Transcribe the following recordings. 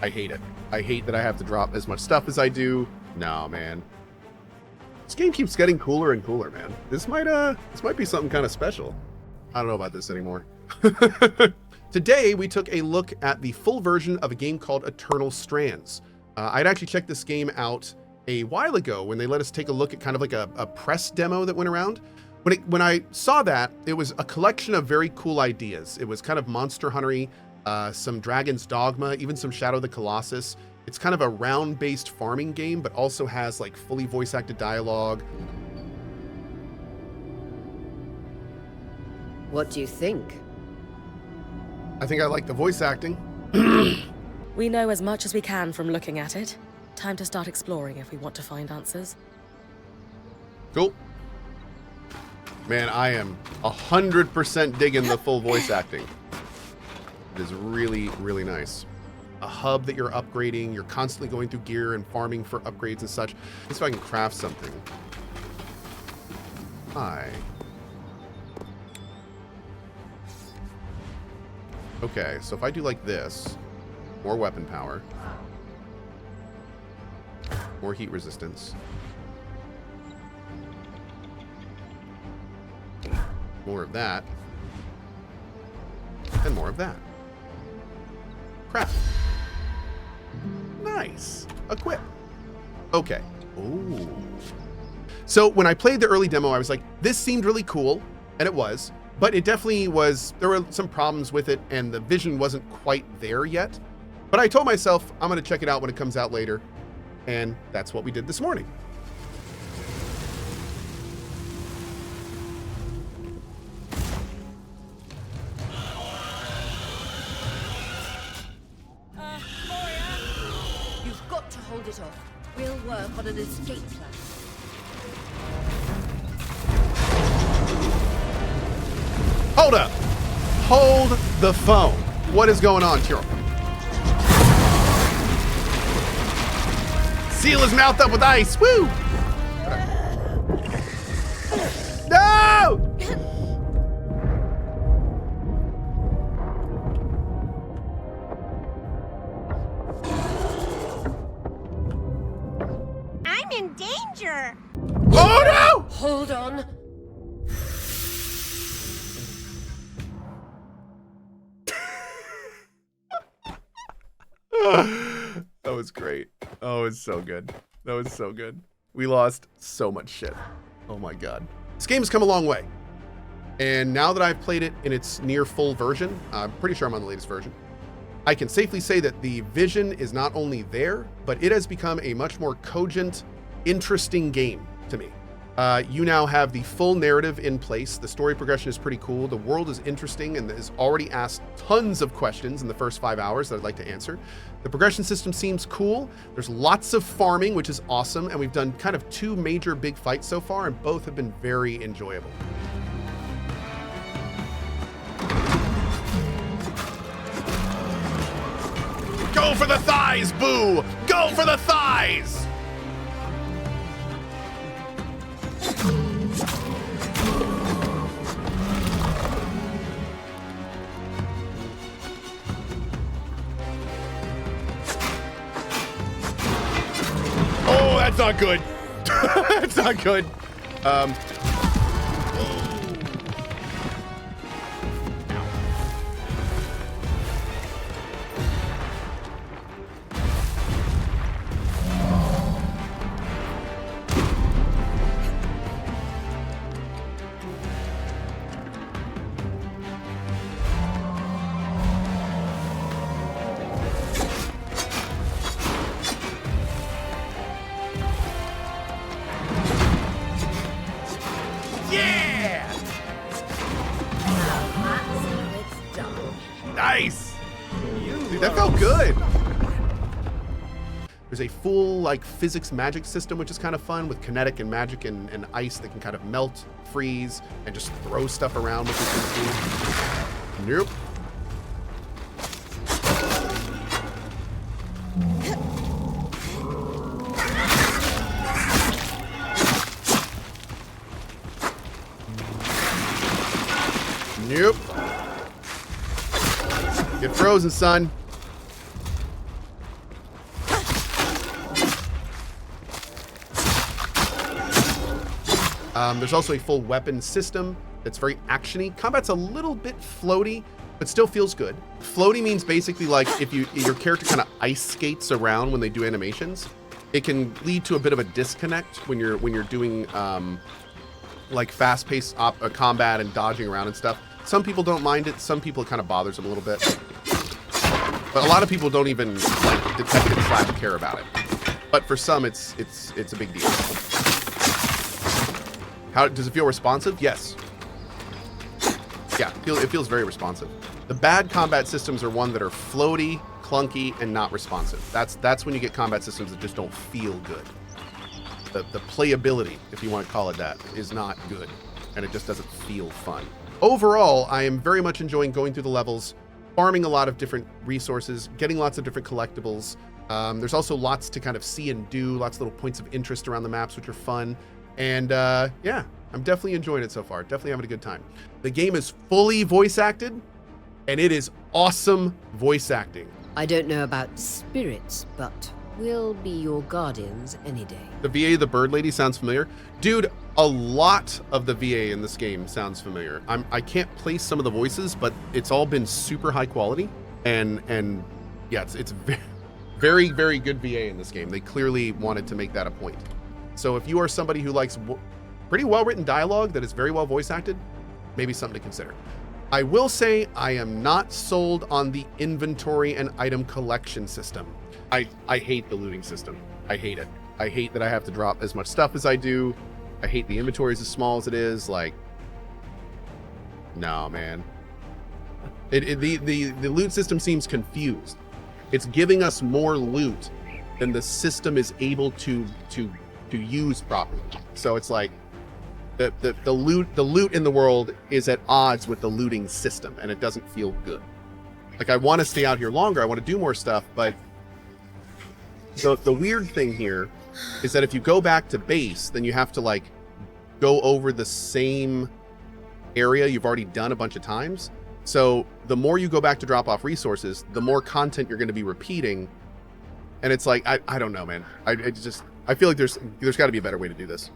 I hate it. I hate that I have to drop as much stuff as I do. No, man. This game keeps getting cooler and cooler, man. This might be something kind of special. I don't know about this anymore. Today, we took a look at the full version of a game called Eternal Strands. I'd actually checked this game out a while ago when they let us take a look at kind of like a press demo that went around. When I saw that, it was a collection of very cool ideas. It was kind of Monster Hunter-y, some Dragon's Dogma, even some Shadow of the Colossus. It's kind of a round-based farming game, but also has like fully voice-acted dialogue. What do you think? I think I like the voice acting. We know as much as we can from looking at it. Time to start exploring if we want to find answers. Cool. Man, I am 100% digging the full voice acting. It is really, really nice. A hub that you're upgrading. You're constantly going through gear and farming for upgrades and such. Let's see if I can craft something. Hi. Okay, so if I do like this, more weapon power, more heat resistance, more of that, and more of that. Crap. Nice. Equip. Okay. Ooh. So when I played the early demo, I was like, this seemed really cool, and it was, but it definitely was, there were some problems with it, and the vision wasn't quite there yet. But I told myself, I'm going to check it out when it comes out later, and that's what we did this morning. You've got to hold it off. We'll work on an escape plan. Hold up. Hold the phone. What is going on, Tyrell? Seal his mouth up with ice. Woo! No! I'm in danger. Oh no! Hold on. That was great. Oh, it's so good. That was so good. We lost so much shit. Oh my god. This game's come a long way. And now that I've played it in its near full version, I'm pretty sure I'm on the latest version, I can safely say that the vision is not only there, but it has become a much more cogent, interesting game to me. You now have the full narrative in place. The story progression is pretty cool. The world is interesting and has already asked tons of questions in the first 5 hours that I'd like to answer. The progression system seems cool. There's lots of farming, which is awesome. And we've done kind of 2 major big fights so far, and both have been very enjoyable. Go for the thighs, boo! Go for the thighs! Oh, that's not good. That's not good. Nice! Dude, that felt good. There's a full like physics magic system, which is kind of fun, with kinetic and magic and ice that can kind of melt, freeze, and just throw stuff around, which is pretty cool. Nope. Nope. Get frozen, son. There's also a full weapon system that's very actiony. Combat's a little bit floaty, but still feels good. Floaty means basically like if your character kind of ice skates around when they do animations, it can lead to a bit of a disconnect when you're doing like fast-paced combat and dodging around and stuff. Some people don't mind it. Some people it kind of bothers them a little bit. But a lot of people don't even like detect it / care about it. But for some, it's a big deal. How does it feel responsive? Yes. Yeah, it feels very responsive. The bad combat systems are one that are floaty, clunky, and not responsive. That's when you get combat systems that just don't feel good. The playability, if you want to call it that, is not good, and it just doesn't feel fun. Overall, I am very much enjoying going through the levels, farming a lot of different resources, getting lots of different collectibles. There's also lots to kind of see and do, lots of little points of interest around the maps, which are fun. And yeah, I'm definitely enjoying it so far. Definitely having a good time. The game is fully voice acted, and it is awesome voice acting. I don't know about spirits, but we'll be your guardians any day. The VA, the bird lady, sounds familiar. Dude, a lot of the VA in this game sounds familiar. I can't place some of the voices, but it's all been super high quality. And yeah, it's very, very good VA in this game. They clearly wanted to make that a point. So if you are somebody who likes pretty well-written dialogue that is very well voice acted, maybe something to consider. I will say I am not sold on the inventory and item collection system. I hate the looting system. I hate it. I hate that I have to drop as much stuff as I do. I hate the inventory as small as it is. Like, no, man. The loot system seems confused. It's giving us more loot than the system is able to use properly. So it's like the loot in the world is at odds with the looting system, and it doesn't feel good. Like, I want to stay out here longer. I want to do more stuff, but the weird thing here is that if you go back to base, then you have to like go over the same area you've already done a bunch of times. So the more you go back to drop off resources, the more content you're going to be repeating. And it's like, I don't know, man. I feel like there's got to be a better way to do this.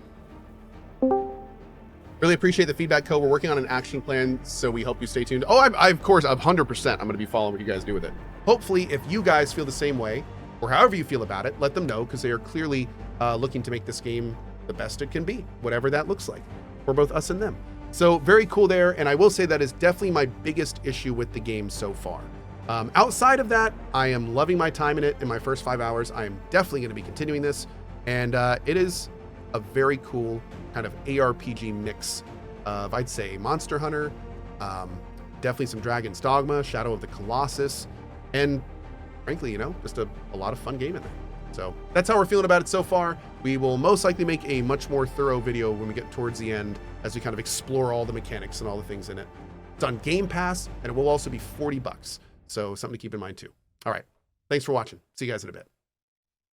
Really appreciate the feedback, Cohh. We're working on an action plan, so we hope you stay tuned. Oh, I of course, 100%, I'm going to be following what you guys do with it. Hopefully, if you guys feel the same way, or however you feel about it, let them know, because they are clearly looking to make this game the best it can be, whatever that looks like, for both us and them. So very cool there, and I will say that is definitely my biggest issue with the game so far. Outside of that, I am loving my time in it. In my first 5 hours, I am definitely going to be continuing this, and it is a very cool kind of ARPG mix of, I'd say, Monster Hunter, definitely some Dragon's Dogma, Shadow of the Colossus, and frankly, you know, just a lot of fun game in there. So that's how we're feeling about it so far. We will most likely make a much more thorough video when we get towards the end, as we kind of explore all the mechanics and all the things in it. It's on Game Pass, and it will also be $40. So something to keep in mind too. All right. Thanks for watching. See you guys in a bit.